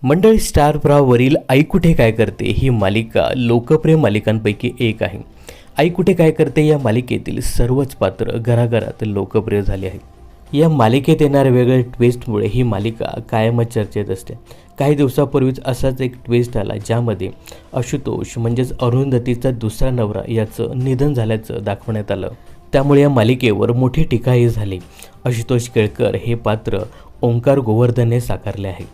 मंडळी, स्टार प्रवाहावरील आई कुठे काय करते ही मालिका लोकप्रिय मालिकांपैकी एक आहे. आई कुठे काय करते या मालिकेतील सर्वच पात्र घराघरात लोकप्रिय झाले आहेत. या मालिकेत येणाऱ्या वेगळ्या ट्विस्टमुळे ही मालिका कायमच चर्चेत असते. काही दिवसापूर्वीच असाच एक ट्विस्ट आला ज्यामध्ये आशुतोष म्हणजेच अरुंधतीचा दुसरा नवरा याचं निधन झाल्याचं दाखवण्यात आलं. त्यामुळे या मालिकेवर मोठी टीकाही झाली. आशुतोष केळकर हे पात्र ओंकार गोवर्धनने साकारले आहे.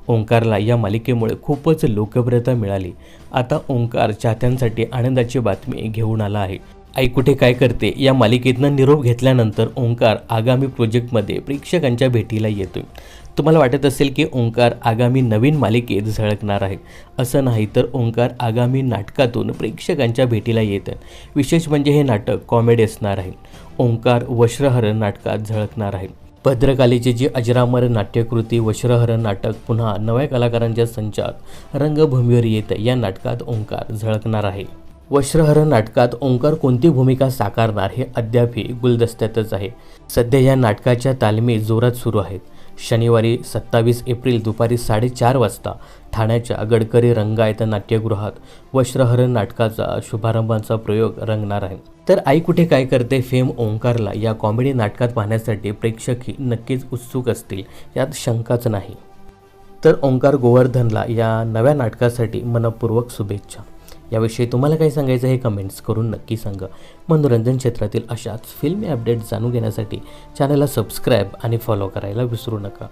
ओंकारला या मालिकेमुळे खूपच लोकप्रियता मिळाली. आता ओंकार चाहत्यांसाठी आनंदाची बातमी घेऊन आला आहे. आई कुठे काय करते या मालिकेतनं निरोप घेतल्यानंतर ओंकार आगामी प्रोजेक्टमध्ये प्रेक्षकांच्या भेटीला येतोय. तुम्हाला वाटत असेल की ओंकार आगामी नवीन मालिकेत झळकणार आहे. असं नाही, तर ओंकार आगामी नाटकातून प्रेक्षकांच्या भेटीला येत आहे. विशेष म्हणजे हे नाटक कॉमेडी असणार आहे. ओंकार वस्त्रहरण नाटकात झळकणार आहे. भद्रकालीची जी अजरामर नाट्यकृती वस्त्रहरण नाटक पुन्हा नव्या कलाकारांच्या संचात रंगभूमीवर येत या नाटकात ओंकार झळकणार आहे. वस्त्रहरण नाटकात ओंकार कोणती भूमिका साकारणार हे अद्यापही गुलदस्त्यातच आहे. सध्या या नाटकाच्या तालमी जोरात सुरू आहेत. शनिवारी 27 एप्रिल दुपारी 4:30 वाजता ठाण्याच्या गडकरी रंगायत नाट्यगृहात वस्त्रहरण नाटकाचा शुभारंभाचा प्रयोग रंगणार आहे. तर आई कुठे काय करते फेम ओंकारला या कॉमेडी नाटकात पाहण्यासाठी प्रेक्षकही नक्कीच उत्सुक असतील, यात शंकाच नाही. तर ओंकार गोवर्धनला या नव्या नाटकासाठी मनपूर्वक शुभेच्छा. याविषयी तुम्हाला काय सांगायचं हे कमेंट्स करून नक्की सांगा. मनोरंजन क्षेत्रातील अशाच फिल्मी अपडेट जाणून घेण्यासाठी चॅनलला सबस्क्राईब आणि फॉलो करायला विसरू नका.